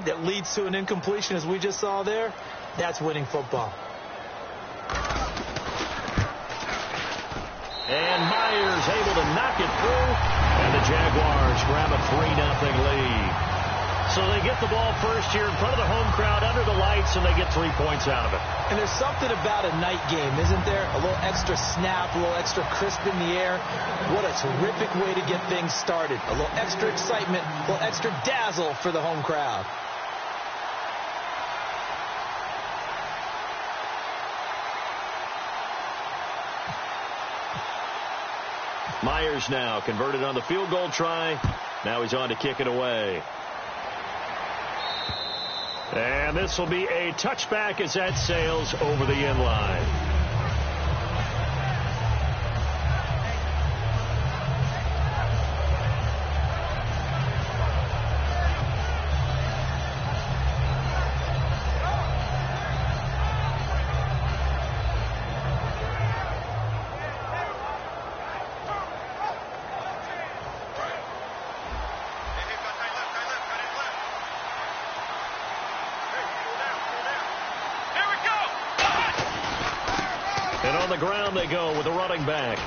that leads to an incompletion, as we just saw there, that's winning football. And Myers able to knock it through, and the Jaguars grab a 3-0 lead. So they get the ball first here in front of the home crowd under the lights, and they get 3 points out of it. And there's something about a night game, isn't there? A little extra snap, a little extra crisp in the air. What a terrific way to get things started. A little extra excitement, a little extra dazzle for the home crowd. Myers now converted on the field goal try. Now he's on to kick it away. And this will be a touchback as that sails over the end line. Ground they go with a running back.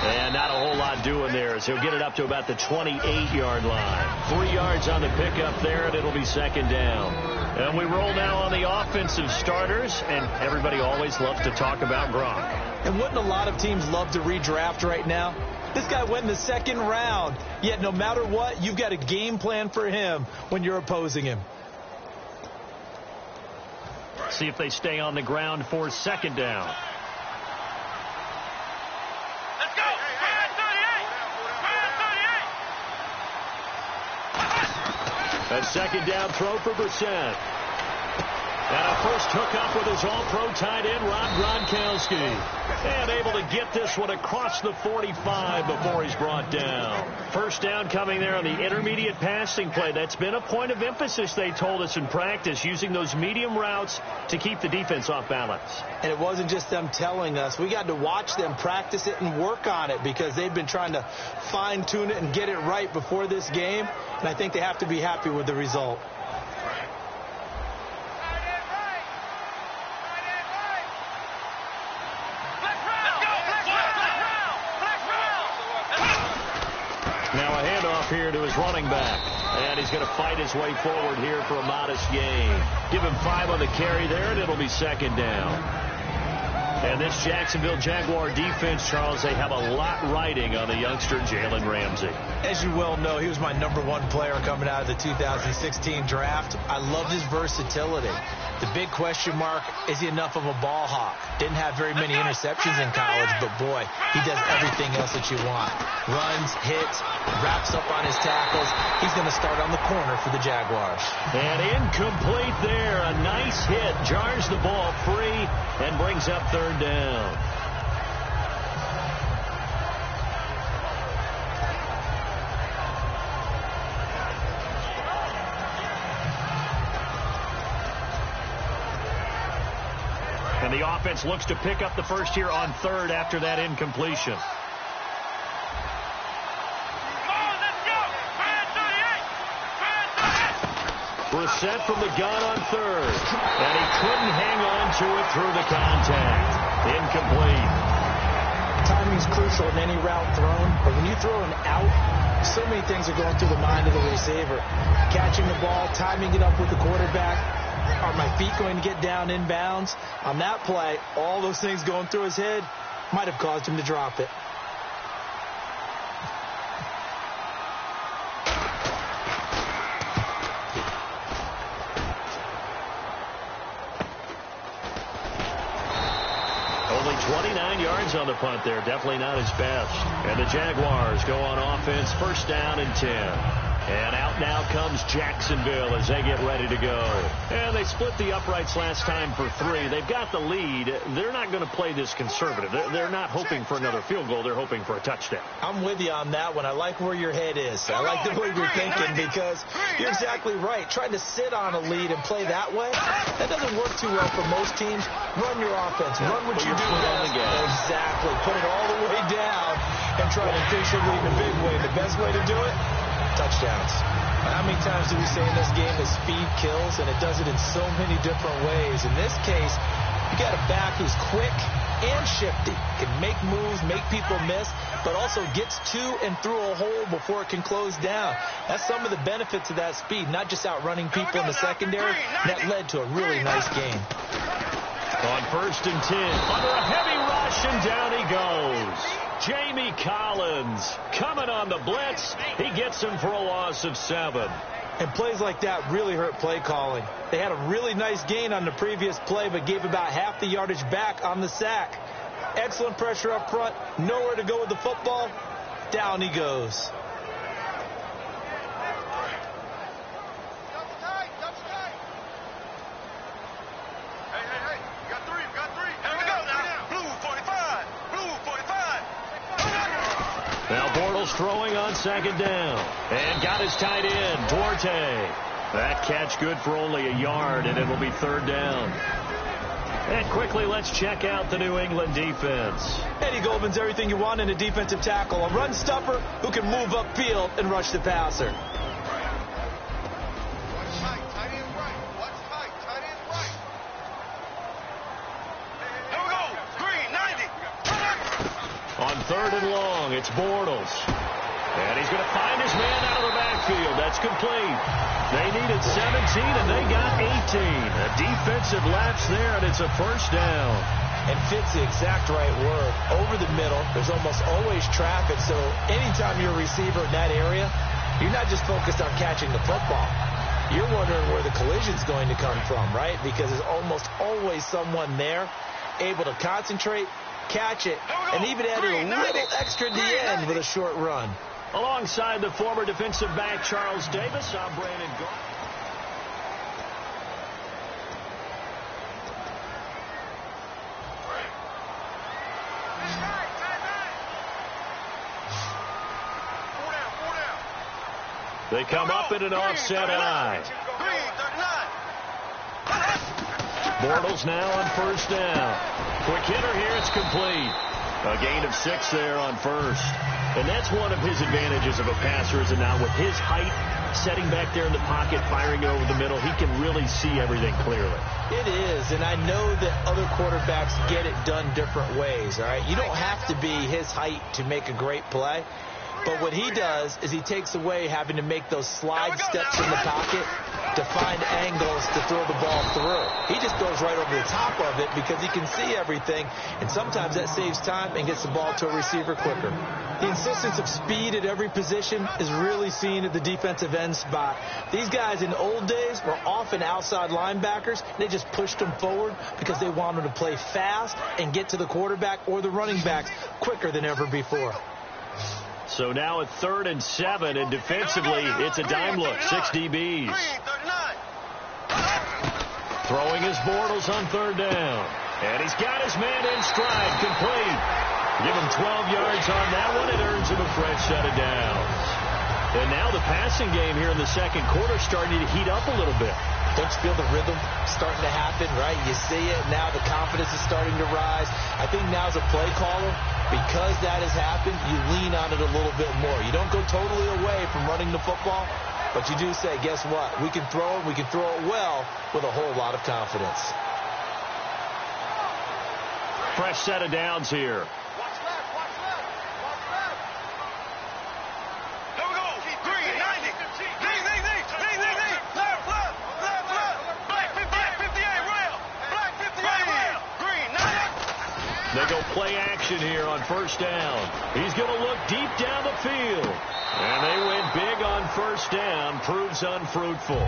And not a whole lot doing there as he'll get it up to about the 28-yard line. 3 yards on the pickup there, and it'll be second down. And we roll now on the offensive starters, and everybody always loves to talk about Gronk. And wouldn't a lot of teams love to redraft right now? This guy went in the second round, yet no matter what, you've got a game plan for him when you're opposing him. See if they stay on the ground for second down. A second down throw for Brissett. And a first hookup with his all-pro tight end, Rob Gronkowski. And able to get this one across the 45 before he's brought down. First down coming there on the intermediate passing play. That's been a point of emphasis, they told us in practice, using those medium routes to keep the defense off balance. And it wasn't just them telling us. We got to watch them practice it and work on it because they've been trying to fine-tune it and get it right before this game. And I think they have to be happy with the result. Now a handoff here to his running back. And he's going to fight his way forward here for a modest gain. Give him 5 on the carry there, and it'll be second down. And this Jacksonville Jaguar defense, Charles, they have a lot riding on the youngster Jalen Ramsey. As you well know, he was my #1 player coming out of the 2016 draft. I loved his versatility. The big question mark, is he enough of a ball hawk? Didn't have very many interceptions in college, but boy, he does everything else that you want. Runs, hits, wraps up on his tackles. He's going to start on the corner for the Jaguars. And incomplete there. A nice hit. Jars the ball free and brings up third down. And the offense looks to pick up the first here on third after that incompletion. Brissett from the gun on third. And he couldn't hang on to it through the contact. Incomplete. Timing's crucial in any route thrown, but when you throw an out, so many things are going through the mind of the receiver. Catching the ball, timing it up with the quarterback. Are my feet going to get down inbounds? On that play, all those things going through his head might have caused him to drop it. Only 29 yards on the punt there. Definitely not his best. And the Jaguars go on offense, first down and 10. And out now comes Jacksonville as they get ready to go. And they split the uprights last time for 3. They've got the lead. They're not going to play this conservative. They're not hoping for another field goal. They're hoping for a touchdown. I'm with you on that one. I like where your head is. I like the way you're thinking because you're exactly right. Trying to sit on a lead and play that way, that doesn't work too well for most teams. Run your offense. Run what you do best. Exactly. Put it all the way down and try to finish your lead in a big way. The best way to do it? Touchdowns. How many times do we say in this game that speed angles, and it does it in so many different ways. In this case, you got a back who's quick and shifty, can make moves, make people miss, but also gets to and through a hole before it can close down. That's some of the benefits of that speed, not just outrunning people in the secondary. That led to a really nice game. On 1st and 10, under a heavy rush, and down he goes. Jamie Collins coming on the blitz. He gets him for a loss of 7. And plays like that really hurt play calling. They had a really nice gain on the previous play, but gave about half the yardage back on the sack. Excellent pressure up front. Nowhere to go with the football. Down he goes. Now Bortles throwing on 2nd down. And got his tight end, Duarte. That catch good for only a yard, and it'll be 3rd down. And quickly, let's check out the New England defense. Eddie Goldman's everything you want in a defensive tackle. A run stuffer who can move upfield and rush the passer. On 3rd and long, it's Bortles. And he's going to find his man out of the backfield. That's complete. They needed 17, and they got 18. A defensive lapse there, and it's a 1st down. And fits the exact right word. Over the middle, there's almost always traffic, so anytime you're a receiver in that area, you're not just focused on catching the football. You're wondering where the collision's going to come from, right? Because there's almost always someone there able to concentrate, catch it, and even add a little extra at the end with a short run. Alongside the former defensive back Charles Davis, I'm Brandon Gault. They come up in an offset eye. Bortles now on 1st down. Quick hitter here, it's complete. A gain of 6 there on 1st. And that's one of his advantages of a passer, is it not? With his height, setting back there in the pocket, firing it over the middle, he can really see everything clearly. It is, and I know that other quarterbacks get it done different ways, all right? You don't have to be his height to make a great play. But what he does is he takes away having to make those slide steps in the pocket to find angles to throw the ball through. He just goes right over the top of it because he can see everything, and sometimes that saves time and gets the ball to a receiver quicker. The insistence of speed at every position is really seen at the defensive end spot. These guys in the old days were often outside linebackers. They just pushed them forward because they wanted to play fast and get to the quarterback or the running backs quicker than ever before. So now at 3rd and 7, and defensively, it's a dime look, 6 DBs. Throwing his Bortles on 3rd down. And he's got his man in stride, complete. Give him 12 yards on that one. It earns him a fresh set of downs. And now the passing game here in the 2nd quarter starting to heat up a little bit. Don't you feel the rhythm starting to happen, right? You see it. Now the confidence is starting to rise. I think now as a play caller, because that has happened, you lean on it a little bit more. You don't go totally away from running the football, but you do say, guess what? We can throw it. We can throw it well with a whole lot of confidence. Fresh set of downs here. They go play action here on 1st down. He's going to look deep down the field. And they went big on 1st down. Proves unfruitful.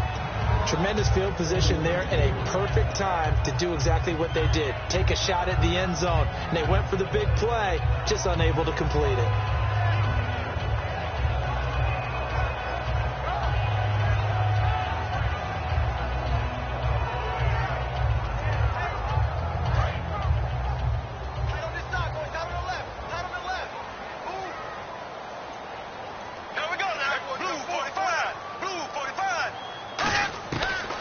Tremendous field position there and a perfect time to do exactly what they did. Take a shot at the end zone. And they went for the big play, just unable to complete it.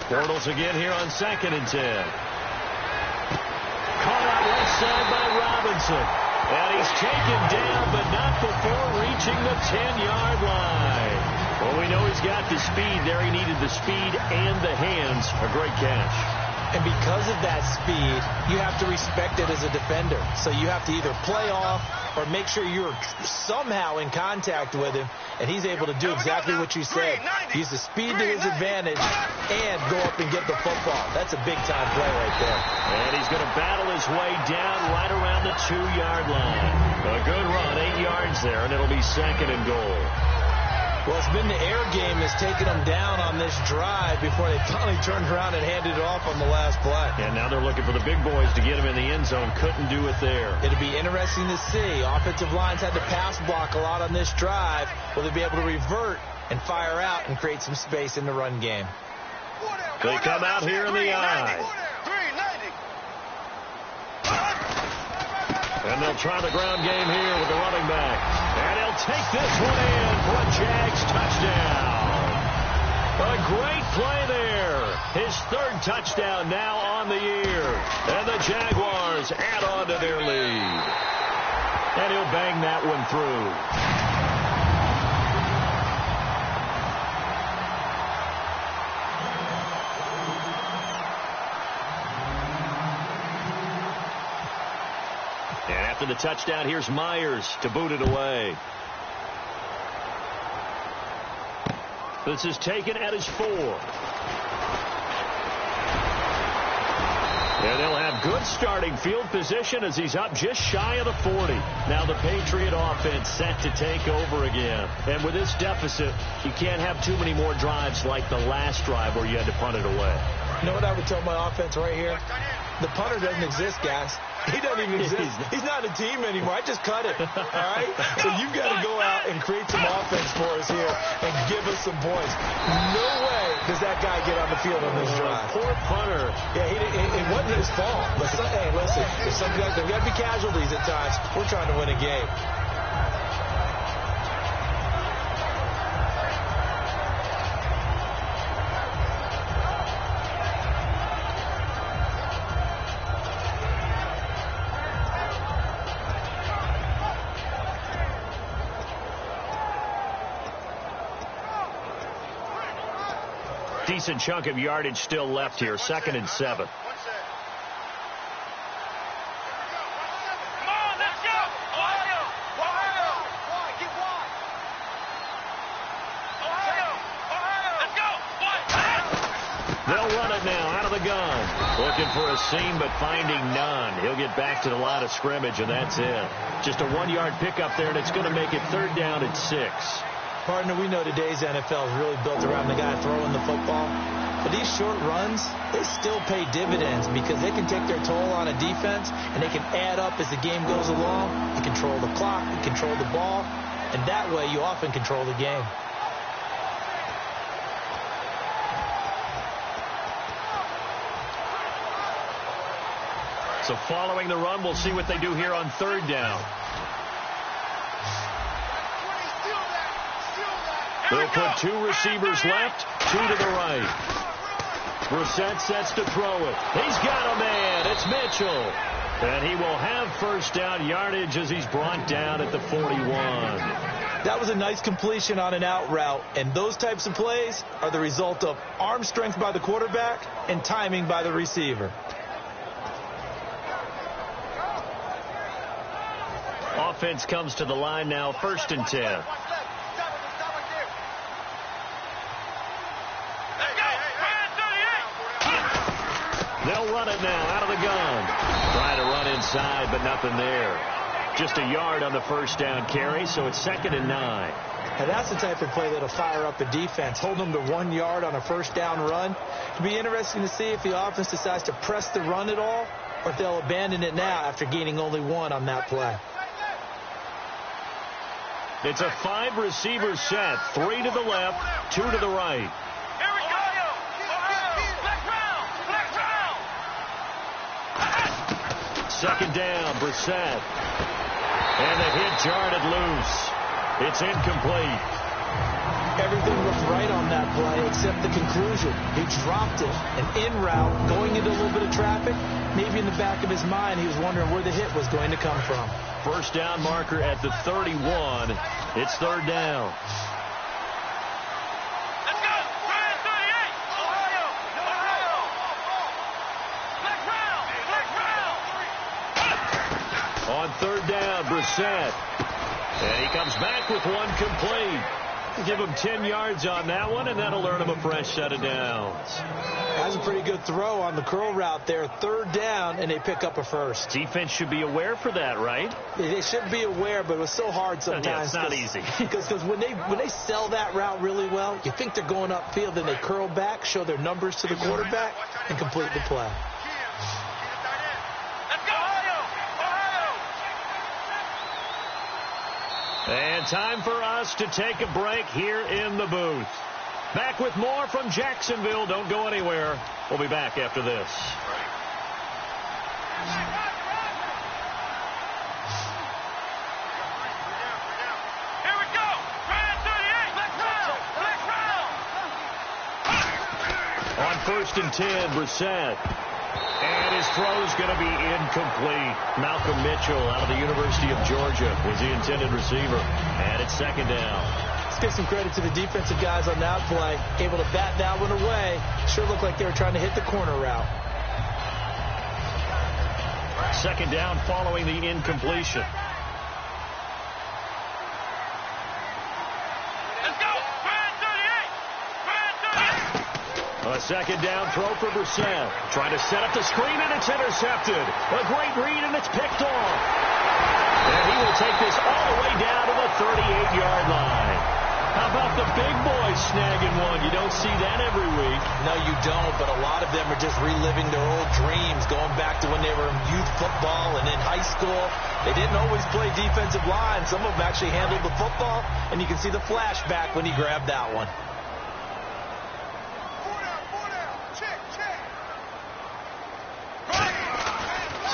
Bortles again here on 2nd and 10. Caught out left side by Robinson. And he's taken down, but not before reaching the 10-yard line. Well, we know he's got the speed there. He needed the speed and the hands. A great catch. And because of that speed, you have to respect it as a defender. So you have to either play off or make sure you're somehow in contact with him, and he's able to do exactly what you said. Use the speed to his advantage and go up and get the football. That's a big-time play right there. And he's going to battle his way down right around the 2-yard line. A good run, 8 yards there, and it'll be 2nd and goal. Well, it's been the air game that's taken them down on this drive before they finally turned around and handed it off on the last play. And now they're looking for the big boys to get him in the end zone. Couldn't do it there. It'll be interesting to see. Offensive lines had to pass block a lot on this drive. Will they be able to revert and fire out and create some space in the run game? They come out here in the eye. And they'll try the ground game here with the running back. And he'll take this one in for a Jags touchdown. A great play there. His 3rd touchdown now on the year. And the Jaguars add on to their lead. And he'll bang that one through. After the touchdown, here's Myers to boot it away. This is taken at his 4. And they'll have good starting field position as he's up just shy of the 40. Now the Patriot offense set to take over again. And with this deficit, you can't have too many more drives like the last drive where you had to punt it away. You know what I would tell my offense right here? The punter doesn't exist, guys. He doesn't even exist. He's not a team anymore. I just cut it, all right? So you've got to go out and create some offense for us here and give us some points. No way does that guy get on the field on this drive. Poor punter. Yeah, it wasn't his fault. But hey, listen, if some guys, there's got to be casualties at times. We're trying to win a game. Decent chunk of yardage still left here. 2nd and 7. They'll run it now out of the gun. Looking for a seam, but finding none. He'll get back to the line of scrimmage, and that's it. Just a 1-yard pickup there, and it's going to make it 3rd down and 6. Partner, we know today's NFL is really built around the guy throwing the football. But these short runs, they still pay dividends because they can take their toll on a defense, and they can add up as the game goes along. You control the clock, you control the ball, and that way you often control the game. So following the run, we'll see what they do here on 3rd down. They'll put 2 receivers left, 2 to the right. Brissett sets to throw it. He's got a man. It's Mitchell. And he will have 1st down yardage as he's brought down at the 41. That was a nice completion on an out route. And those types of plays are the result of arm strength by the quarterback and timing by the receiver. Offense comes to the line now, 1st and 10. They'll run it now out of the gun. Trying to run inside, but nothing there. Just a yard on the 1st down carry, so it's 2nd and 9. And that's the type of play that'll fire up a defense. Hold them to 1 yard on a 1st down run. It'll be interesting to see if the offense decides to press the run at all or if they'll abandon it now after gaining only 1 on that play. It's a 5-receiver set. 3 to the left, 2 to the right. Second down, Brissett. And the hit jarred it loose. It's incomplete. Everything looked right on that play except the conclusion. He dropped it. And en route, going into a little bit of traffic, maybe in the back of his mind, he was wondering where the hit was going to come from. 1st down marker at the 31. It's 3rd down. On third down, Brissett. And he comes back with one complete. Give him 10 yards on that one, and that'll earn him a fresh set of downs. That's a pretty good throw on the curl route there. Third down, and they pick up a first. Defense should be aware for that, right? They should be aware, but it was so hard sometimes. Yeah, it's not easy. Because when they sell that route really well, you think they're going upfield, then they curl back, show their numbers to the quarterback, and complete the play. And time for us to take a break here in the booth. Back with more from Jacksonville. Don't go anywhere. We'll be back after this. Here we go. 38. On first and 10, Brissett. And his throw is going to be incomplete. Malcolm Mitchell out of the University of Georgia was the intended receiver. And it's second down. Let's give some credit to the defensive guys on that play. Able to bat that one away. Sure looked like they were trying to hit the corner route. Second down following the incompletion. A second down throw for Brissett. Trying to set up the screen, and it's intercepted. A great read, and it's picked off. And he will take this all the way down to the 38-yard line. How about the big boys snagging one? You don't see that every week. No, you don't, but a lot of them are just reliving their old dreams, going back to when they were in youth football and in high school. They didn't always play defensive line. Some of them actually handled the football, and you can see the flashback when he grabbed that one.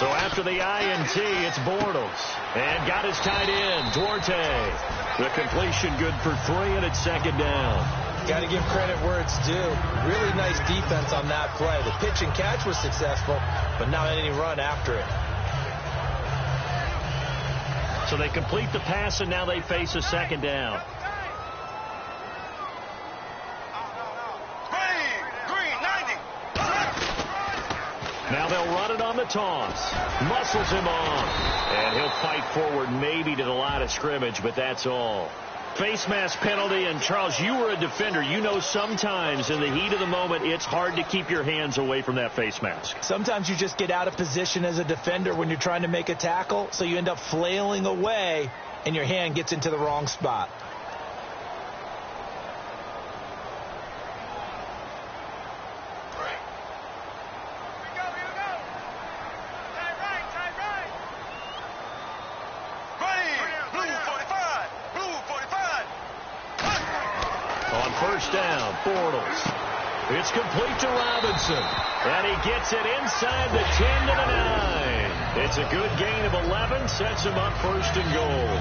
So after the INT, it's Bortles. And got his tight end, Duarte. The completion good for 3, and it's second down. Got to give credit where it's due. Really nice defense on that play. The pitch and catch was successful, but not any run after it. So they complete the pass, and now they face a second down. Now they'll run it on the toss. Muscles him off. And he'll fight forward maybe to the line of scrimmage, but that's all. Face mask penalty, and Charles, you were a defender. You know sometimes in the heat of the moment, it's hard to keep your hands away from that face mask. Sometimes you just get out of position as a defender when you're trying to make a tackle, so you end up flailing away, and your hand gets into the wrong spot. First down, Bortles. It's complete to Robinson. And he gets it inside the 10 to the 9. It's a good gain of 11. Sets him up first and goal.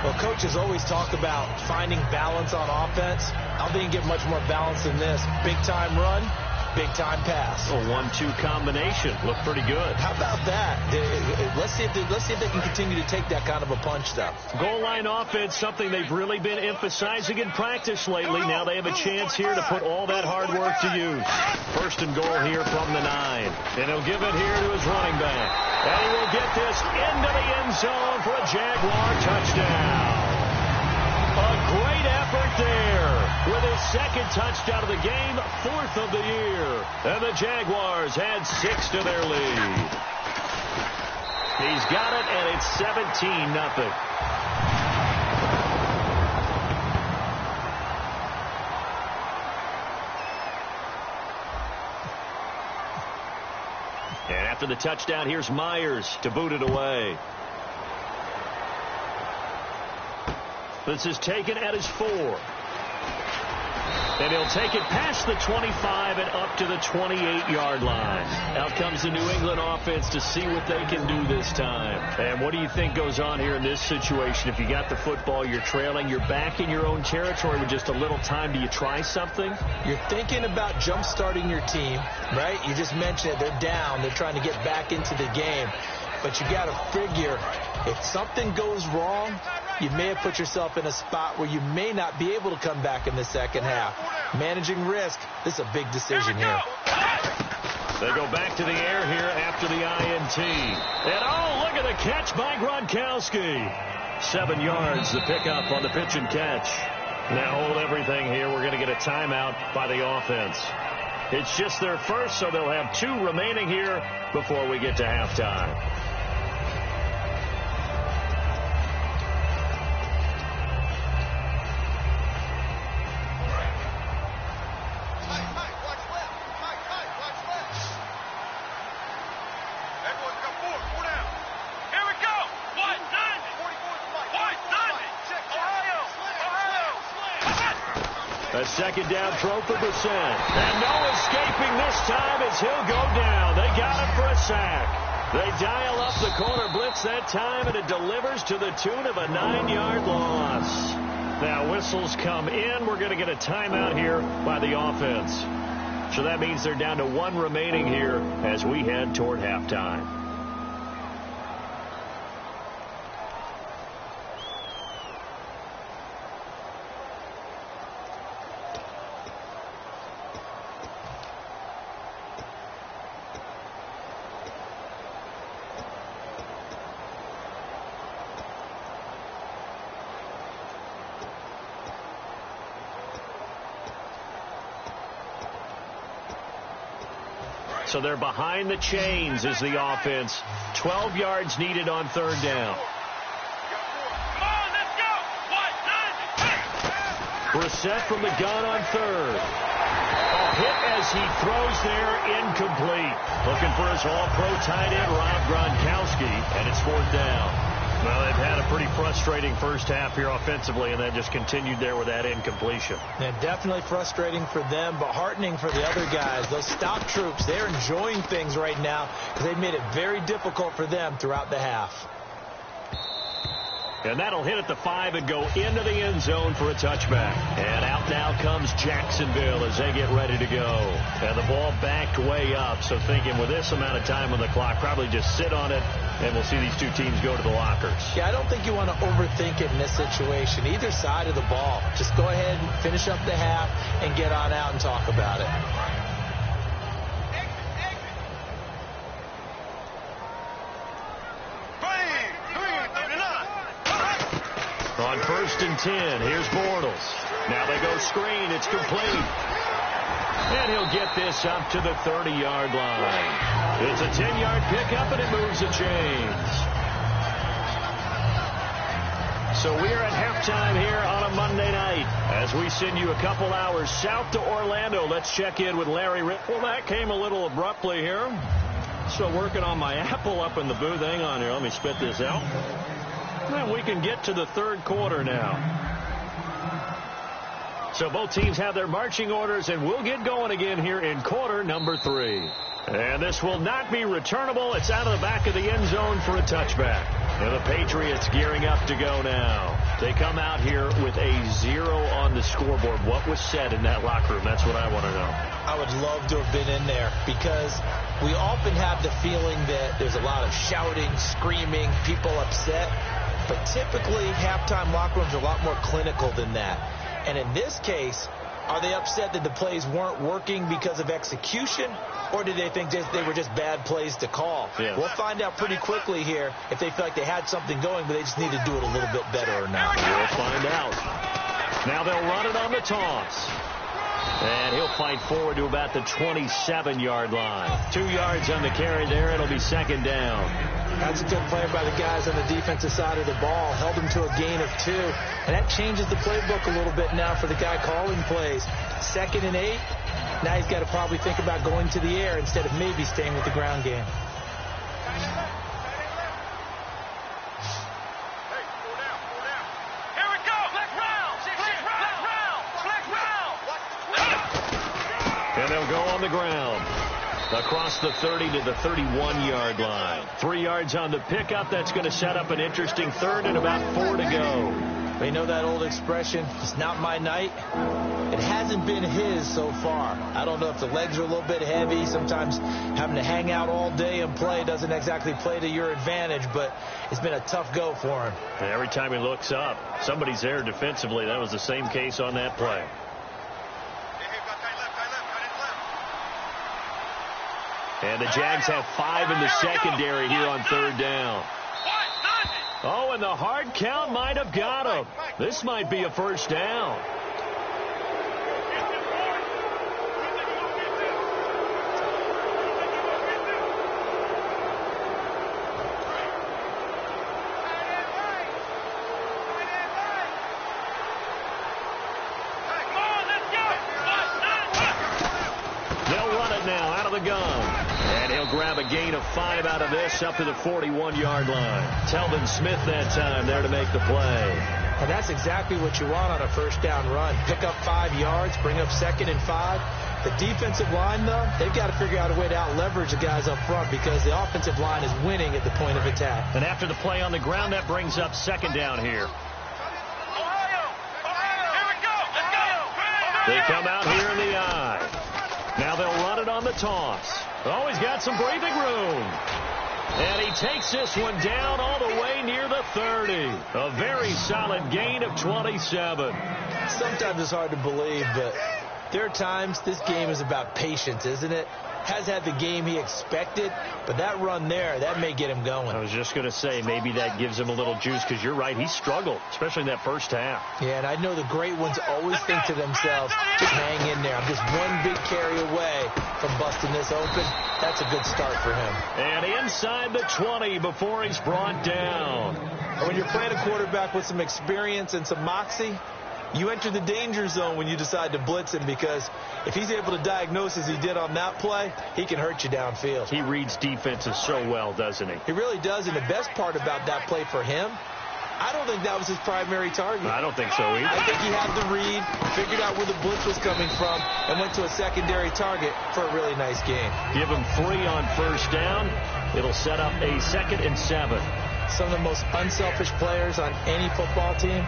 Well, coaches always talk about finding balance on offense. I don't think you get much more balance than this. Big-time run, big-time pass. A 1-2 combination. Looked pretty good. How about that? Let's see if they can continue to take that kind of a punch, though. Goal line offense, something they've really been emphasizing in practice lately. Now they have a chance here to put all that hard work to use. First and goal here from the 9. And he'll give it here to his running back. And he will get this into the end zone for a Jaguar touchdown. A great effort there with his second touchdown of the game, 4th of the year. And the Jaguars add 6 to their lead. He's got it, and it's 17-0. And after the touchdown, here's Myers to boot it away. This is taken at his 4. And he'll take it past the 25 and up to the 28-yard line. Out comes the New England offense to see what they can do this time. And what do you think goes on here in this situation? If you got the football, you're trailing, you're back in your own territory with just a little time. Do you try something? You're thinking about jump-starting your team, right? You just mentioned it. They're down. They're trying to get back into the game. But you got to figure if something goes wrong, you may have put yourself in a spot where you may not be able to come back in the second half. Managing risk, this is a big decision here. They go back to the air here after the INT. And, oh, look at the catch by Gronkowski. 7 yards, the pickup on the pitch and catch. Now hold everything here. We're going to get a timeout by the offense. It's just their first, so they'll have 2 remaining here before we get to halftime. A second down throw for Brissett. And no escaping this time as he'll go down. They got him for a sack. They dial up the corner blitz that time, and it delivers to the tune of a 9-yard loss. Now whistles come in. We're going to get a timeout here by the offense. So that means they're down to 1 remaining here as we head toward halftime. So they're behind the chains as the offense. 12 yards needed on 3rd down. Come on, let's go. 1, 9, Brissett from the gun on 3rd. A hit as he throws there, incomplete. Looking for his all-pro tight end, Rob Gronkowski, and it's 4th down. Well, they've had a pretty frustrating first half here offensively, and then just continued there with that incompletion. Yeah, definitely frustrating for them, but heartening for the other guys. Those stock troops, they're enjoying things right now because they've made it very difficult for them throughout the half. And that'll hit at the 5 and go into the end zone for a touchback. And out now comes Jacksonville as they get ready to go. And the ball backed way up, so thinking with this amount of time on the clock, probably just sit on it, and we'll see these 2 teams go to the lockers. Yeah, I don't think you want to overthink it in this situation. Either side of the ball. Just go ahead and finish up the half and get on out and talk about it. On 1st and 10, here's Bortles. Now they go screen. It's complete. And he'll get this up to the 30-yard line. It's a 10-yard pickup, and it moves the chains. So we are at halftime here on a Monday night as we send you a couple hours south to Orlando. Let's check in with Larry Ritt. Well, that came a little abruptly here. Still working on my apple up in the booth. Hang on here. Let me spit this out. And we can get to the 3rd quarter now. So both teams have their marching orders, and we'll get going again here in quarter number 3. And this will not be returnable. It's out of the back of the end zone for a touchback. And the Patriots gearing up to go now. They come out here with a 0 on the scoreboard. What was said in that locker room? That's what I want to know. I would love to have been in there because we often have the feeling that there's a lot of shouting, screaming, people upset. But typically, halftime locker rooms are a lot more clinical than that. And in this case, are they upset that the plays weren't working because of execution? Or do they think they were just bad plays to call? Yeah. We'll find out pretty quickly here if they feel like they had something going, but they just need to do it a little bit better or not. We'll find out. Now they'll run it on the toss. And he'll fight forward to about the 27-yard line. 2 yards on the carry there. It'll be 2nd down. That's a good play by the guys on the defensive side of the ball. Held him to a gain of 2. And that changes the playbook a little bit now for the guy calling plays. 2nd and 8. Now he's got to probably think about going to the air instead of maybe staying with the ground game. And they'll go on the ground. Across the 30 to the 31-yard line. 3 yards on the pickup. That's going to set up an interesting 3rd and about 4 to go. They know that old expression, it's not my night. It hasn't been his so far. I don't know if the legs are a little bit heavy. Sometimes having to hang out all day and play doesn't exactly play to your advantage, but it's been a tough go for him. And every time he looks up, somebody's there defensively. That was the same case on that play. And the Jags have 5 in the secondary here on 3rd down. Oh, and the hard count might have got him. This might be a 1st down. The gun. And he'll grab a gain of 5 out of this up to the 41-yard line. Telvin Smith that time there to make the play. And that's exactly what you want on a 1st down run. Pick up 5 yards, bring up 2nd and 5. The defensive line, though, they've got to figure out a way to out-leverage the guys up front because the offensive line is winning at the point of attack. And after the play on the ground, that brings up 2nd down here. They come out here in the eye. Now they'll run it on the toss. Oh, he's got some breathing room. And he takes this one down all the way near the 30. A very solid gain of 27. Sometimes it's hard to believe, but there are times this game is about patience, isn't it? Has had the game he expected, but that run there, that may get him going. I was just going to say, maybe that gives him a little juice, because you're right, he struggled, especially in that 1st half. Yeah, and I know the great ones always think to themselves, just hang in there. I'm just one big carry away from busting this open. That's a good start for him. And inside the 20 before he's brought down. And when you're playing a quarterback with some experience and some moxie, you enter the danger zone when you decide to blitz him, because if he's able to diagnose as he did on that play, he can hurt you downfield. He reads defenses so well, doesn't he? He really does, and the best part about that play for him, I don't think that was his primary target. I don't think so either. I think he had the read, figured out where the blitz was coming from, and went to a secondary target for a really nice game. Give him 3 on 1st down. It'll set up a 2nd and 7. Some of the most unselfish players on any football team,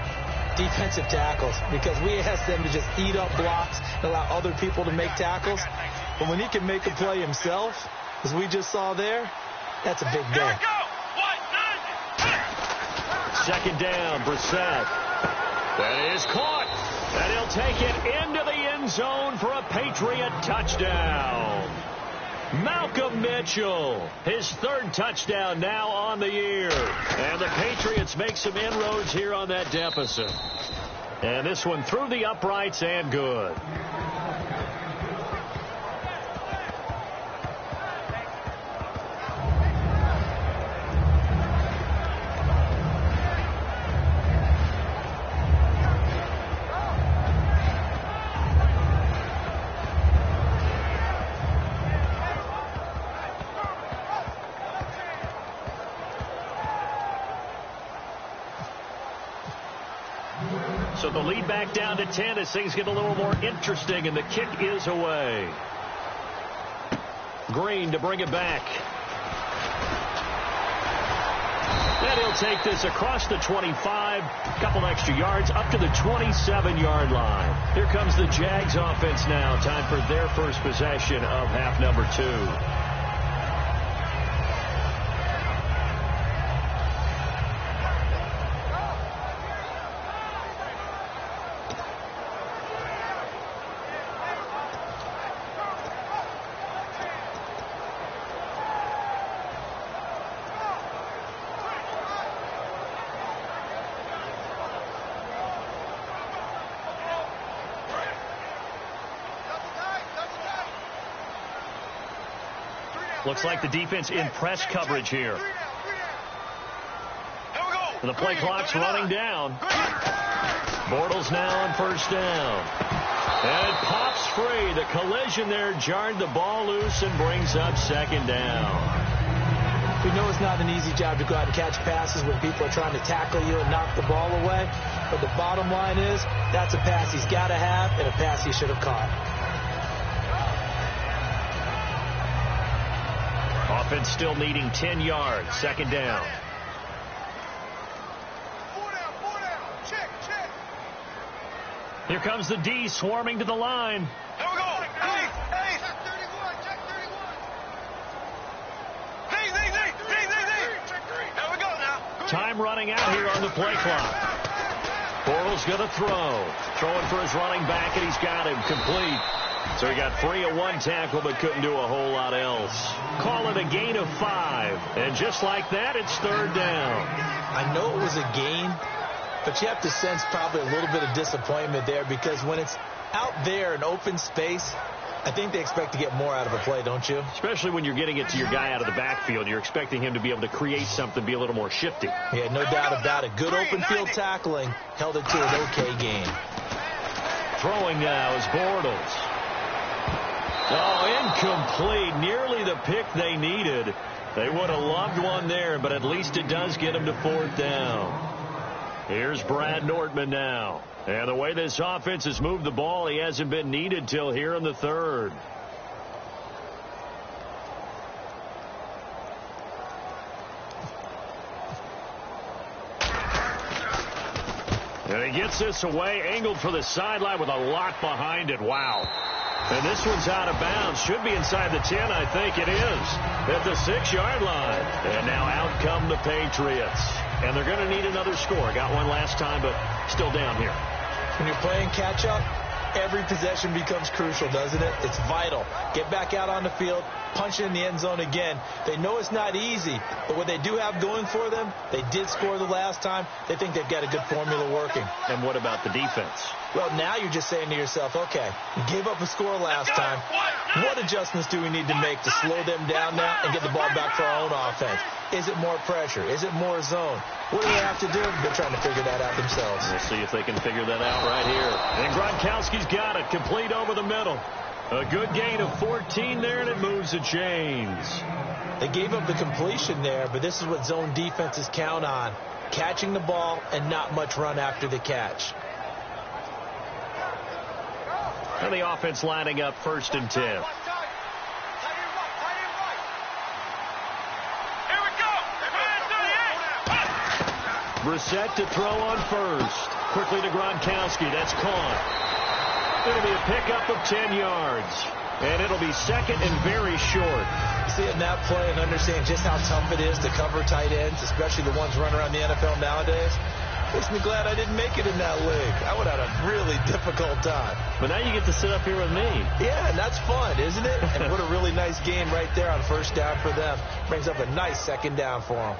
defensive tackles, because we ask them to just eat up blocks and allow other people to make tackles. But when he can make a play himself, as we just saw there, that's a big day. 2nd down, Brissett. That is caught. And he'll take it into the end zone for a Patriot touchdown. Malcolm Mitchell, his 3rd touchdown now on the year. And the Patriots make some inroads here on that deficit. And this one through the uprights and good. So the lead back down to 10 as things get a little more interesting, and the kick is away. Green to bring it back. And he'll take this across the 25, a couple extra yards, up to the 27-yard line. Here comes the Jags offense now. Time for their first possession of half number 2. Looks like the defense in press coverage here. And the play clock's running down. Bortles now on 1st down. And it pops free. The collision there jarred the ball loose and brings up 2nd down. We know it's not an easy job to go out and catch passes when people are trying to tackle you and knock the ball away. But the bottom line is, that's a pass he's got to have and a pass he should have caught. Offense still needing 10 yards. 2nd down. Here comes the D swarming to the line. Here we go. Hey. Check 31. Check 31. There we go now. Time running out here on the play clock. Bortles going to throw. Throwing for his running back, and he's got him complete. So he got free of one tackle but couldn't do a whole lot else. Call it a gain of 5. And just like that, it's third down. I know it was a gain, but you have to sense probably a little bit of disappointment there because when it's out there in open space, I think they expect to get more out of a play, don't you? Especially when you're getting it to your guy out of the backfield. You're expecting him to be able to create something, be a little more shifty. Yeah, no doubt about it. Good open field tackling held it to an okay gain. Throwing now is Bortles. Oh, incomplete. Nearly the pick they needed. They would have loved one there, but at least it does get them to fourth down. Here's Brad Nortman now. And the way this offense has moved the ball, he hasn't been needed till here in the third. And he gets this away, angled for the sideline with a lot behind it. Wow. And this one's out of bounds. Should be inside the 10, I think it is. At the 6-yard line. And now out come the Patriots. And they're going to need another score. Got one last time, but still down here. When you're playing catch-up, every possession becomes crucial, doesn't it? It's vital. Get back out on the field, punch it in the end zone again. They know it's not easy, but what they do have going for them, they did score the last time. They think they've got a good formula working. And what about the defense? Well, now you're just saying to yourself, okay, we gave up a score last time. What adjustments do we need to make to slow them down now and get the ball back for our own offense? Is it more pressure? Is it more zone? What do they have to do? They're trying to figure that out themselves. We'll see if they can figure that out right here. And Gronkowski's got it, complete over the middle. A good gain of 14 there, and it moves the chains. They gave up the completion there, but this is what zone defenses count on. Catching the ball and not much run after the catch. And the offense lining up 1st and 10. Brissett to throw on first. Quickly to Gronkowski. That's caught. It'll be a pickup of 10 yards. And it'll be second and very short. Seeing that play and understanding just how tough it is to cover tight ends, especially the ones running around the NFL nowadays, makes me glad I didn't make it in that league. I would have had a really difficult time. But now you get to sit up here with me. Yeah, and that's fun, isn't it? And what a really nice game right there on first down for them. Brings up a nice second down for them.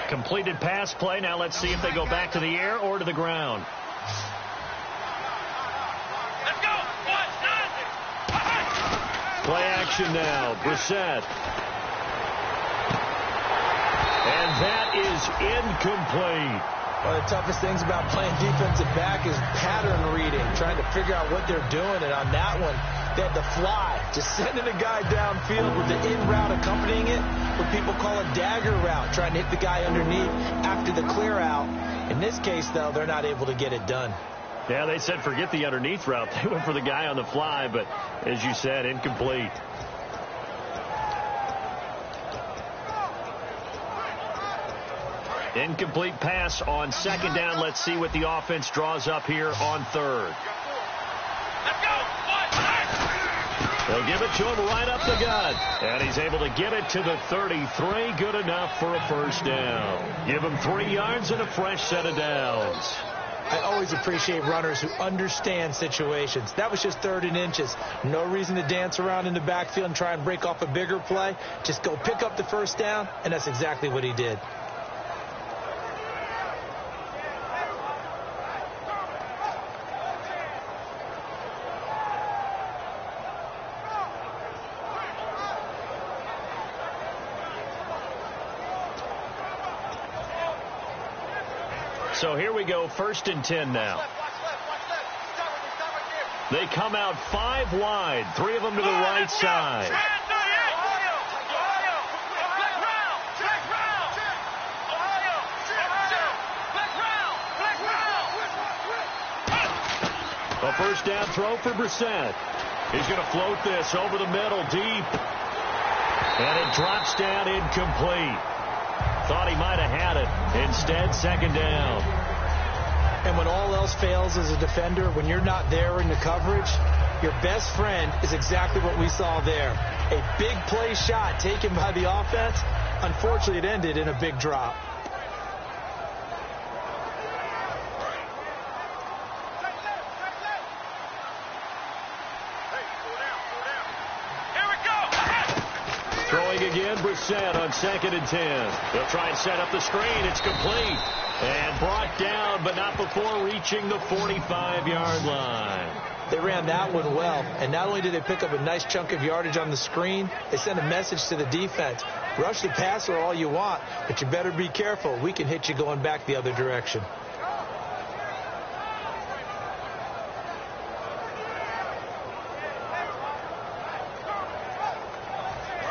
Completed pass play. Now let's see if they go back to the air or to the ground. Let's go. Play action now. Brissett. And that is incomplete. One of the toughest things about playing defensive back is pattern reading, trying to figure out what they're doing. And on that one, they had to fly, just sending a guy downfield with the in route accompanying it, what people call a dagger route, trying to hit the guy underneath after the clear out. In this case, though, they're not able to get it done. Yeah, they said forget the underneath route. They went for the guy on the fly, but as you said, incomplete. Incomplete pass on second down. Let's see what the offense draws up here on third. They'll give it to him right up the gut. And he's able to get it to the 33. Good enough for a first down. Give him 3 yards and a fresh set of downs. I always appreciate runners who understand situations. That was just 3rd and inches. No reason to dance around in the backfield and try and break off a bigger play. Just go pick up the first down, and that's exactly what he did. So here we go, 1st and 10 now. They come out 5 wide, 3 of them to the right side. A first down throw for Brissett. He's going to float this over the middle, deep. And it drops down incomplete. Thought he might have had it. Instead, second down. And when all else fails as a defender, when you're not there in the coverage, your best friend is exactly what we saw there. A big play shot taken by the offense. Unfortunately, it ended in a big drop. Throwing again, Brissett on 2nd and 10. They'll try and set up the screen. It's complete. And brought down, but not before reaching the 45-yard line. They ran that one well, and not only did they pick up a nice chunk of yardage on the screen, they sent a message to the defense. Rush the passer all you want, but you better be careful. We can hit you going back the other direction.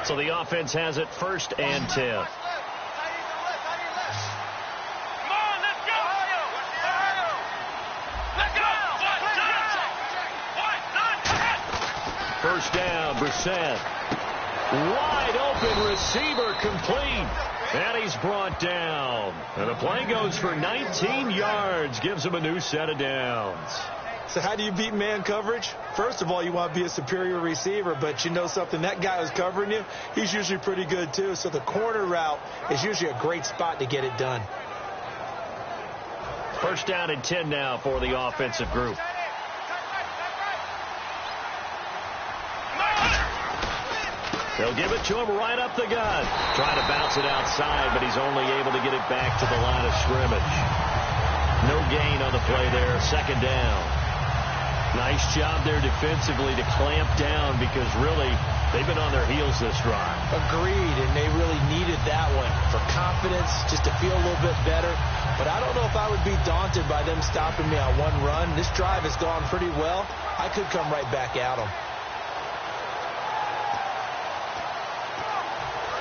So the offense has it 1st and 10. First down, Brissett. Wide open receiver complete. And he's brought down. And the play goes for 19 yards. Gives him a new set of downs. So how do you beat man coverage? First of all, you want to be a superior receiver, but you know something, that guy who's covering you, he's usually pretty good too. So the corner route is usually a great spot to get it done. First down and 10 now for the offensive group. They'll give it to him right up the gut. Trying to bounce it outside, but he's only able to get it back to the line of scrimmage. No gain on the play there. 2nd down. Nice job there defensively to clamp down because really they've been on their heels this drive. Agreed, and they really needed that one for confidence, just to feel a little bit better. But I don't know if I would be daunted by them stopping me on one run. This drive has gone pretty well. I could come right back at them.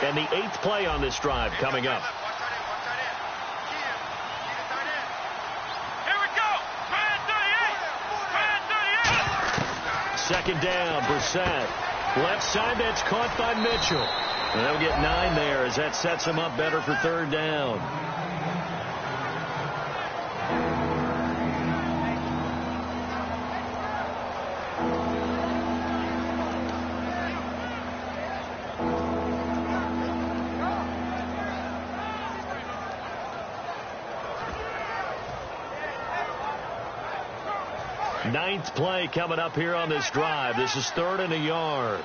And the 8th play on this drive coming up. Here we go. Man 38. 2nd down, Brissett. Left side, that's caught by Mitchell. And they'll get 9 there as that sets him up better for 3rd down. Ninth play coming up here on this drive. This is 3rd and a yard.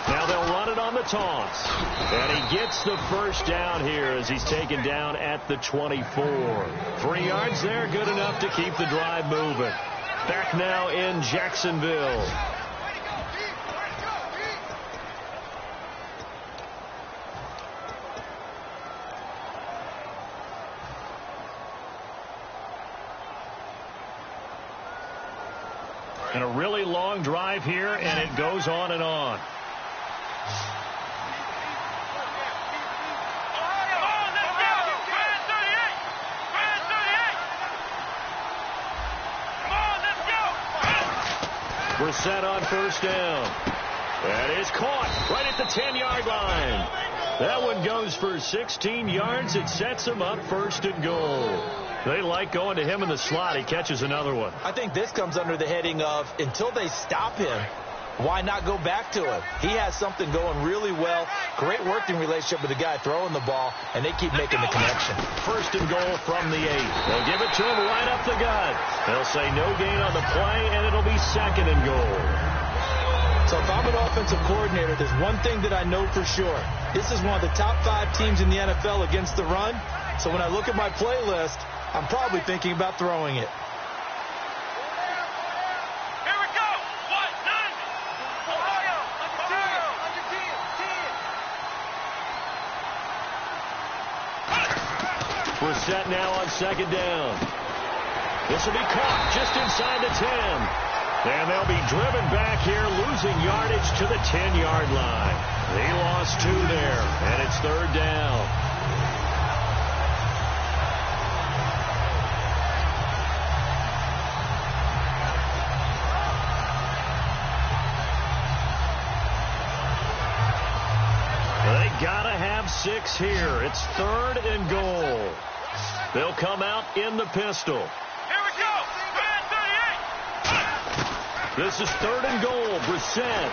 Now they'll run it on the toss. And he gets the first down here as he's taken down at the 24. 3 yards there, good enough to keep the drive moving. Back now in Jacksonville. And a really long drive here, and it goes on and on. Brissett on 1st down. That is caught right at the 10-yard line. That one goes for 16 yards. It sets him up 1st and goal. They like going to him in the slot. He catches another one. I think this comes under the heading of until they stop him, why not go back to him? He has something going really well. Great working relationship with the guy throwing the ball, and they keep making the connection. 1st and goal from the 8. They'll give it to him right up the gut. They'll say no gain on the play, and it'll be 2nd and goal. So if I'm an offensive coordinator, there's one thing that I know for sure. This is one of the top 5 teams in the NFL against the run. So when I look at my playlist, I'm probably thinking about throwing it. Here we go. 1-9. Ohio. Brissett now on 2nd down. This will be caught just inside the 10. And they'll be driven back here, losing yardage to the 10-yard line. They lost 2 there, and it's 3rd down. They gotta have 6 here. It's 3rd and goal. They'll come out in the pistol. Here we go. Man 38. This is 3rd and goal. Brissett.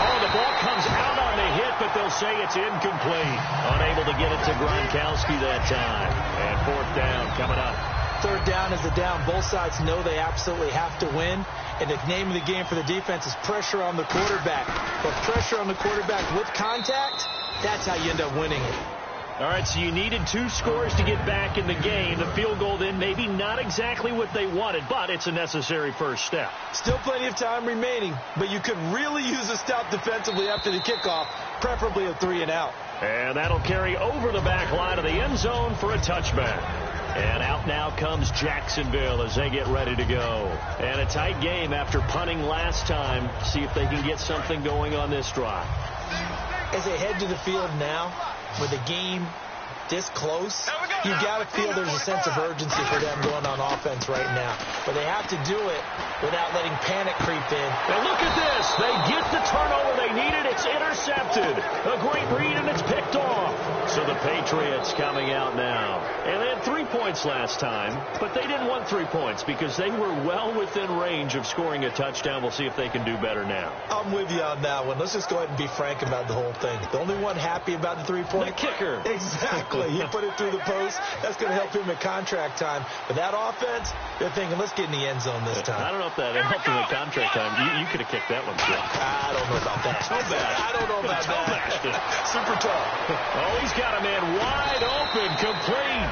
Oh, the ball comes out on the hit, but they'll say it's incomplete. Unable to get it to Gronkowski that time. And 4th down coming up. 3rd down is the down. Both sides know they absolutely have to win. And the name of the game for the defense is pressure on the quarterback. But pressure on the quarterback with contact, that's how you end up winning it. All right, so you needed 2 scores to get back in the game. The field goal then maybe not exactly what they wanted, but it's a necessary first step. Still plenty of time remaining, but you could really use a stop defensively after the kickoff, preferably a 3-and-out. And that'll carry over the back line of the end zone for a touchback. And out now comes Jacksonville as they get ready to go. And a tight game after punting last time. See if they can get something going on this drive. As they head to the field now, with the game this close, you got to feel there's a sense of urgency for them going on offense right now. But they have to do it without letting panic creep in. And look at this. They get the turnover they needed. It's intercepted. A great read, and it's picked off. So the Patriots coming out now. And they had 3 points last time, but they didn't want 3 points because they were well within range of scoring a touchdown. We'll see if they can do better now. I'm with you on that one. Let's just go ahead and be frank about the whole thing. The only one happy about the 3-point? The kicker. Exactly. He put it through the post. That's going to help him at contract time. But that offense, they're thinking, let's get in the end zone this time. I don't know if that helped him at contract time. You could have kicked that one, too. I don't know about that. I don't know about that. Super tough. Oh, he's got a man wide open, complete.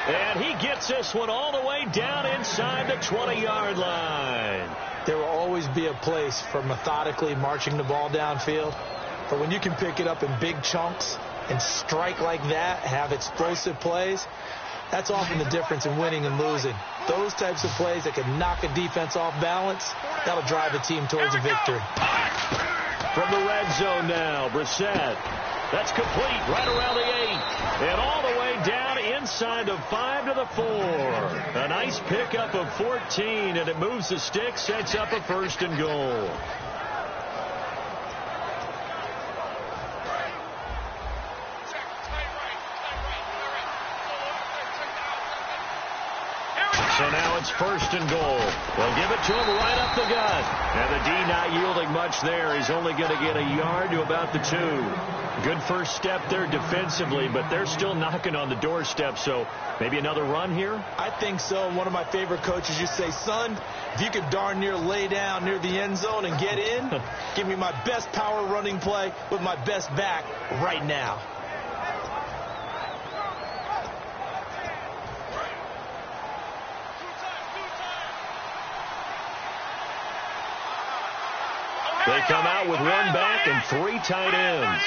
And he gets this one all the way down inside the 20-yard line. There will always be a place for methodically marching the ball downfield. But when you can pick it up in big chunks and strike like that, have explosive plays, that's often the difference in winning and losing. Those types of plays that can knock a defense off balance, that'll drive a team towards a victory. From the red zone now, Brissett. That's complete right around the 8. And all the way down inside the 5 to the 4. A nice pickup of 14, and it moves the stick, sets up a 1st and goal. So now it's 1st and goal. They'll give it to him right up the gut. And the D not yielding much there. He's only going to get a yard to about the 2. Good first step there defensively, but they're still knocking on the doorstep, so maybe another run here? I think so. One of my favorite coaches used to say, son, if you could darn near lay down near the end zone and get in, give me my best power running play with my best back right now. They come out with 1 back and 3 tight ends.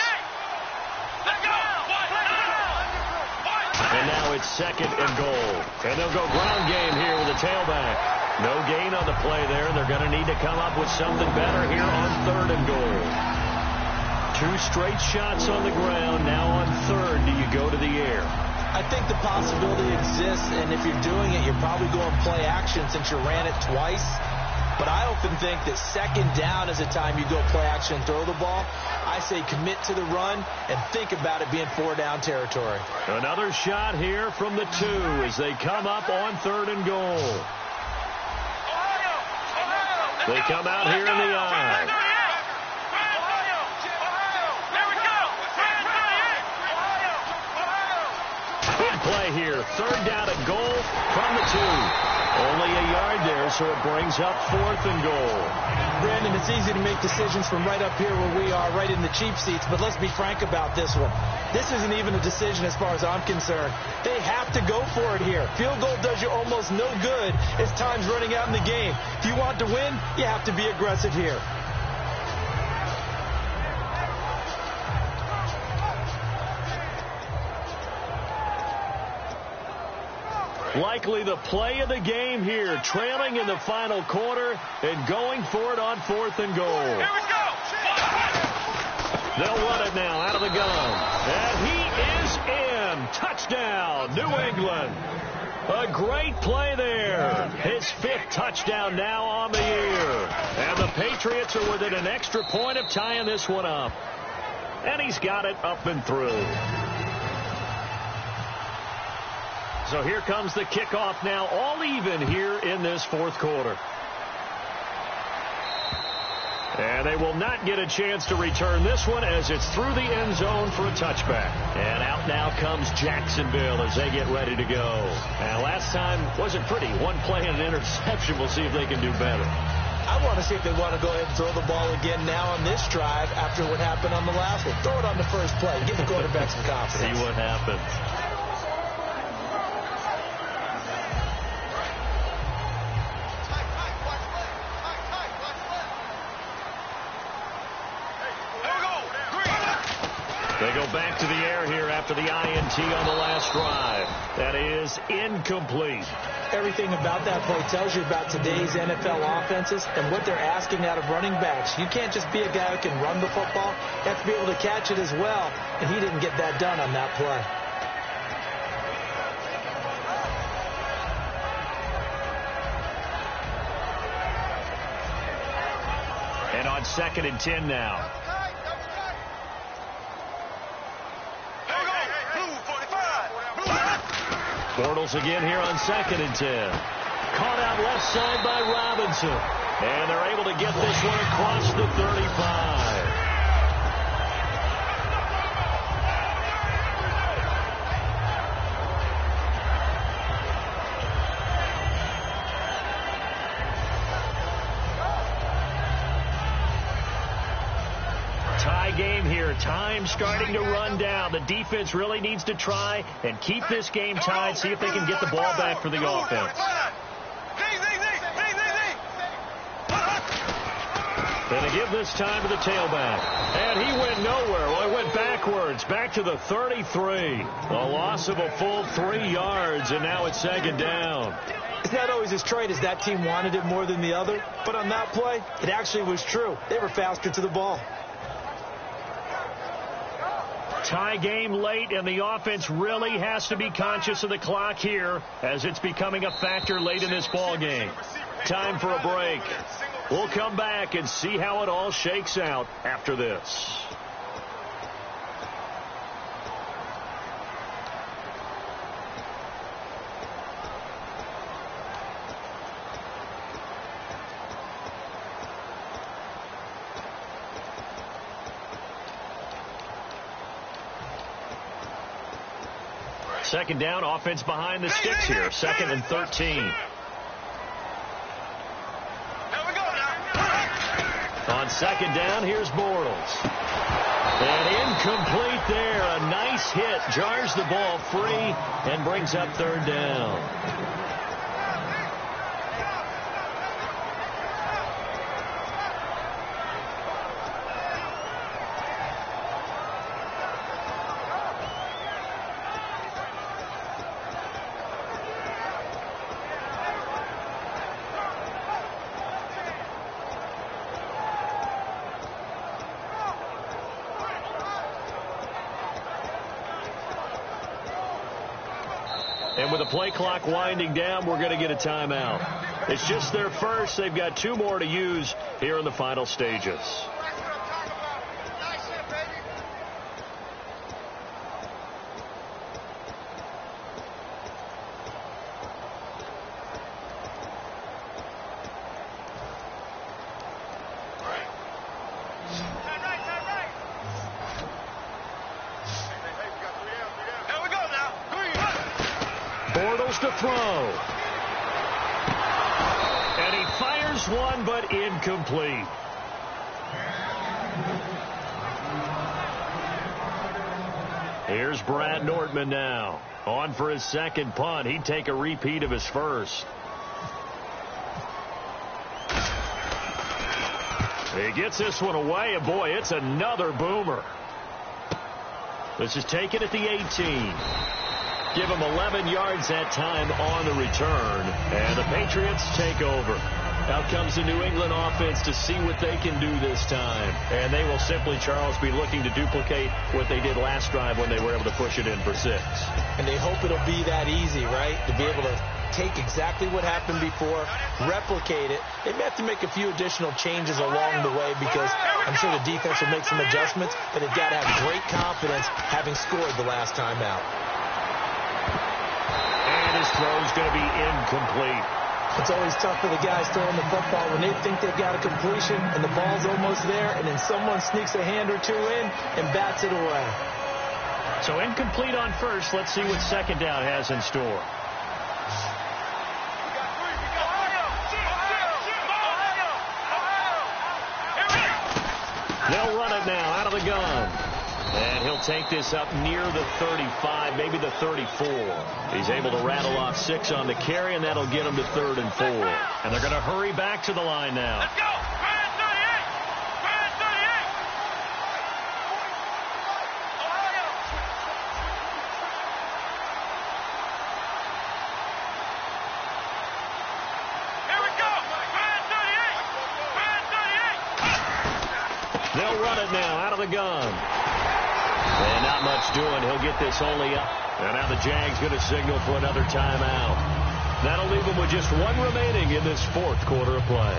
And now it's 2nd and goal. And they'll go ground game here with a tailback. No gain on the play there. They're going to need to come up with something better here on 3rd and goal. 2 straight shots on the ground. Now on 3rd, do you go to the air? I think the possibility exists, and if you're doing it, you're probably going play action since you ran it twice. But I often think that 2nd down is the time you go play action and throw the ball. I say commit to the run and think about it being 4-down territory. Another shot here from the 2 as they come up on 3rd and goal. They come out here in the eye. Big play here. 3rd down and goal from the 2. Only a yard there, so it brings up 4th and goal. Brandon, it's easy to make decisions from right up here where we are, right in the cheap seats, but let's be frank about this one. This isn't even a decision as far as I'm concerned. They have to go for it here. Field goal does you almost no good as time's running out in the game. If you want to win, you have to be aggressive here. Likely the play of the game here, trailing in the final quarter and going for it on 4th and goal. Here we go. They'll run it now out of the gun. And he is in. Touchdown, New England. A great play there. His 5th touchdown now on the year. And the Patriots are within an extra point of tying this one up. And he's got it up and through. So here comes the kickoff now, all even here in this 4th quarter. And they will not get a chance to return this one as it's through the end zone for a touchback. And out now comes Jacksonville as they get ready to go. And last time wasn't pretty. One play and an interception. We'll see if they can do better. I want to see if they want to go ahead and throw the ball again now on this drive after what happened on the last one. Throw it on the first play. Give the quarterback some confidence. See what happens. They go back to the air here after the INT on the last drive. That is incomplete. Everything about that play tells you about today's NFL offenses and what they're asking out of running backs. You can't just be a guy who can run the football. You have to be able to catch it as well, and he didn't get that done on that play. And on 2nd and 10 now. Bortles again here on 2nd and 10. Caught out left side by Robinson. And they're able to get this one across the 35. Tie game here. Time starting to run down. The defense really needs to try and keep this game tied, see if they can get the ball back for the offense. And they give this time to the tailback. And he went nowhere. Well, he went backwards, back to the 33. A loss of a full 3 yards, and now it's 2nd down. It's not always as straight as that team wanted it more than the other, but on that play, it actually was true. They were faster to the ball. Tie game late, and the offense really has to be conscious of the clock here as it's becoming a factor late in this ball game. Time for a break. We'll come back and see how it all shakes out after this. Second down, offense behind the sticks here. 2nd and 13. On 2nd down, here's Bortles. And incomplete there. A nice hit. Jars the ball free and brings up 3rd down. And with the play clock winding down, we're going to get a timeout. It's just their first. They've got 2 more to use here in the final stages. Bortles to throw. And he fires one, but incomplete. Here's Brad Nortman now. On for his 2nd punt. He'd take a repeat of his first. He gets this one away, and boy, it's another boomer. This is taken at the 18. Give him 11 yards that time on the return. And the Patriots take over. Out comes the New England offense to see what they can do this time. And they will simply, Charles, be looking to duplicate what they did last drive when they were able to push it in for 6. And they hope it'll be that easy, right? To be able to take exactly what happened before, replicate it. They may have to make a few additional changes along the way because I'm sure the defense will make some adjustments, but they've got to have great confidence having scored the last time out. And his throw is going to be incomplete. It's always tough for the guys throwing the football when they think they've got a completion and the ball's almost there, and then someone sneaks a hand or two in and bats it away. So incomplete on first. Let's see what second down has in store. They'll run it now out of the gun. And he'll take this up near the 35, maybe the 34. He's able to rattle off 6 on the carry, and that'll get him to 3rd and 4. And they're going to hurry back to the line now. Let's go. Brand 38. Brand 38. Ohio. Here we go. Brand 38. Brand 38. They'll run it now out of the gun. And not much doing. He'll get this only up. And now the Jags going to signal for another timeout. That'll leave them with just 1 remaining in this 4th quarter of play.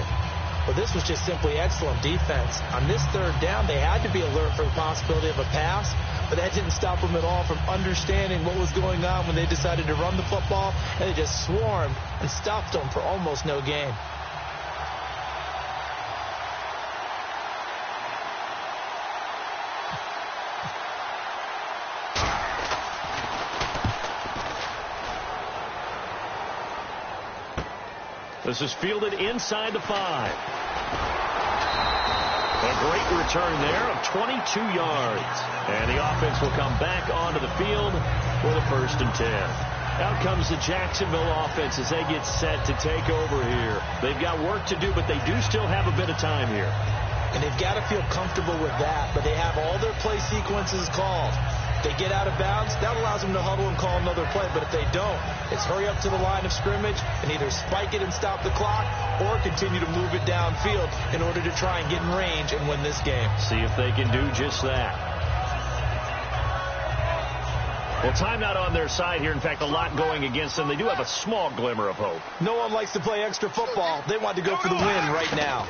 Well, this was just simply excellent defense. On this 3rd down, they had to be alert for the possibility of a pass, but that didn't stop them at all from understanding what was going on when they decided to run the football, and they just swarmed and stopped them for almost no gain. This is fielded inside the 5. A great return there of 22 yards. And the offense will come back onto the field for the 1st and 10. Out comes the Jacksonville offense as they get set to take over here. They've got work to do, but they do still have a bit of time here. And they've got to feel comfortable with that, but they have all their play sequences called. They get out of bounds, that allows them to huddle and call another play. But if they don't, it's hurry up to the line of scrimmage and either spike it and stop the clock or continue to move it downfield in order to try and get in range and win this game. See if they can do just that. Well, timeout on their side here. In fact, a lot going against them. They do have a small glimmer of hope. No one likes to play extra football. They want to go for the win right now.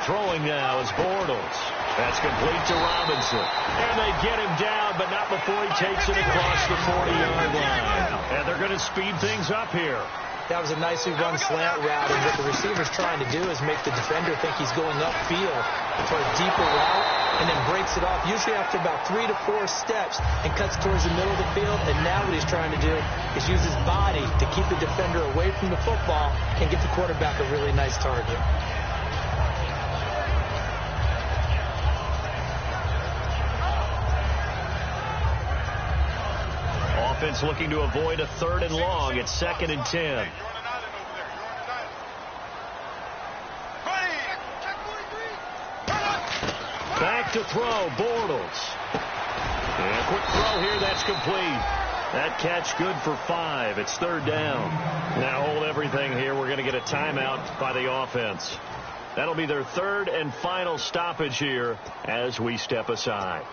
Throwing now is Bortles. That's complete to Robinson. And they get him down, but not before he takes it across the 40-yard line. And they're going to speed things up here. That was a nicely run slant route, and what the receiver's trying to do is make the defender think he's going upfield for a deeper route, and then breaks it off, usually after about 3 to 4 steps, and cuts towards the middle of the field. And now what he's trying to do is use his body to keep the defender away from the football and get the quarterback a really nice target. Offense looking to avoid a 3rd and long. It's 2nd and 10. Back to throw, Bortles. And a quick throw here, that's complete. That catch good for 5. It's 3rd down. Now hold everything here. We're going to get a timeout by the offense. That'll be their 3rd and final stoppage here as we step aside.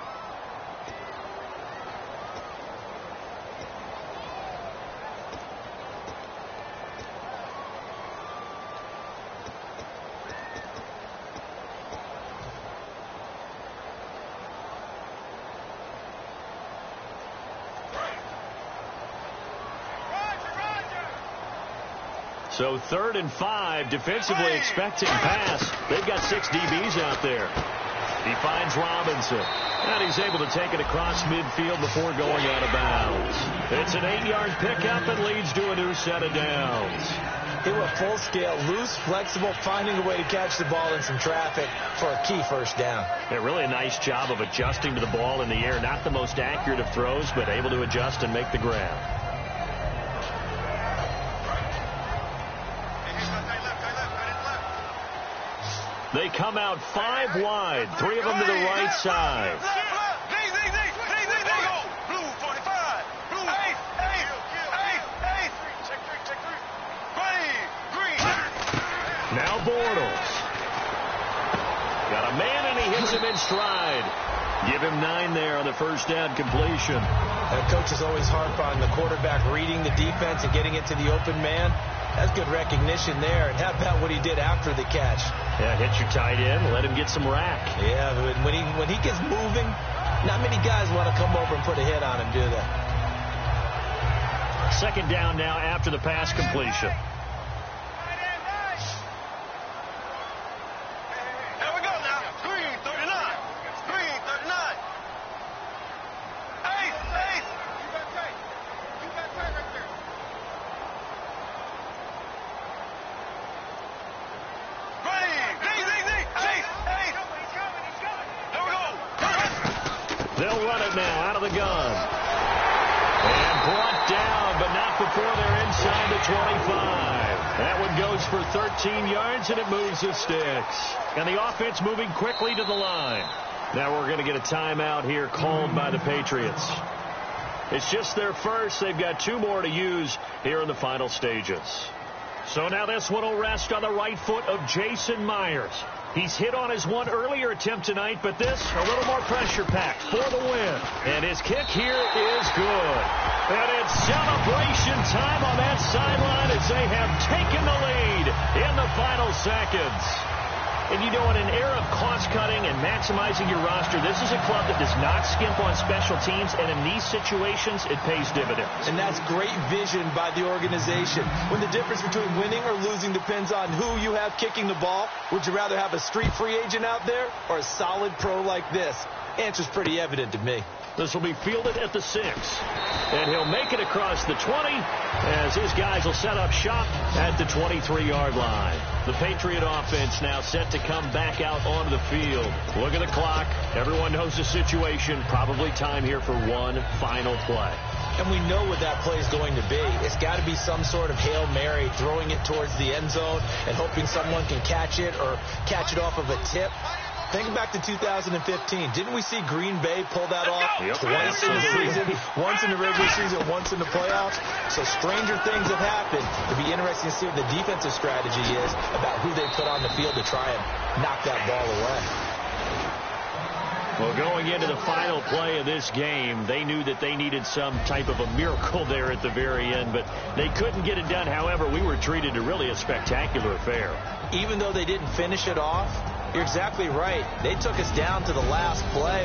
So 3rd and 5, defensively expecting pass. They've got 6 DBs out there. He finds Robinson, and he's able to take it across midfield before going out of bounds. It's an 8-yard pickup and leads to a new set of downs. They were full scale, loose, flexible, finding a way to catch the ball in some traffic for a key 1st down. Yeah, really a nice job of adjusting to the ball in the air. Not the most accurate of throws, but able to adjust and make the grab. They come out 5 wide, 3 of them to the right side. Blue 45. Blue 8. Green. Now Bortles. Got a man, and he hits him in stride. Give him 9 there on the 1st down completion. Coaches always harp on the quarterback reading the defense and getting it to the open man. That's good recognition there. And how about what he did after the catch? Yeah, hit your tight end, let him get some rack. Yeah, but when he gets moving, not many guys want to come over and put a hit on him, do they? 2nd down now after the pass completion. They'll run it now out of the gun. And brought down, but not before they're inside the 25. That one goes for 13 yards, and it moves the sticks. And the offense moving quickly to the line. Now we're going to get a timeout here called by the Patriots. It's just their first. They've got 2 more to use here in the final stages. So now this one will rest on the right foot of Jason Myers. He's hit on his one earlier attempt tonight, but this a little more pressure-packed for the win. And his kick here is good. And it's celebration time on that sideline as they have taken the lead in the final seconds. And, you know, in an era of cost-cutting and maximizing your roster, this is a club that does not skimp on special teams, and in these situations, it pays dividends. And that's great vision by the organization. When the difference between winning or losing depends on who you have kicking the ball, would you rather have a street free agent out there or a solid pro like this? Answer's pretty evident to me. This will be fielded at the 6. And he'll make it across the 20 as his guys will set up shop at the 23-yard line. The Patriot offense now set to come back out onto the field. Look at the clock. Everyone knows the situation. Probably time here for one final play. And we know what that play is going to be. It's got to be some sort of Hail Mary, throwing it towards the end zone and hoping someone can catch it or catch it off of a tip. Think back to 2015. Didn't we see Green Bay pull that off twice in the season? Once in the regular season, once in the playoffs. So stranger things have happened. It'll be interesting to see what the defensive strategy is about who they put on the field to try and knock that ball away. Well, going into the final play of this game, they knew that they needed some type of a miracle there at the very end, but they couldn't get it done. However, we were treated to really a spectacular affair. Even though they didn't finish it off, you're exactly right. They took us down to the last play.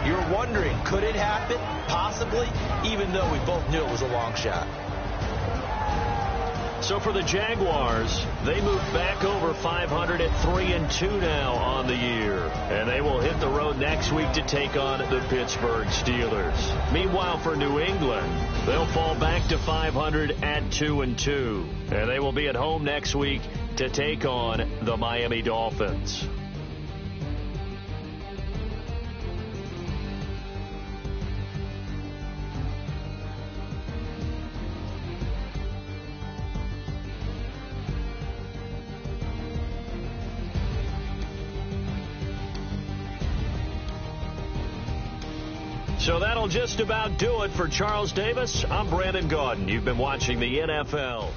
You're wondering, could it happen? Possibly, even though we both knew it was a long shot. So for the Jaguars, they move back over 500 at 3-2 now on the year. And they will hit the road next week to take on the Pittsburgh Steelers. Meanwhile, for New England, they'll fall back to 500 at 2-2. And they will be at home next week to take on the Miami Dolphins. So that'll just about do it for Charles Davis. I'm Brandon Gaudin. You've been watching the NFL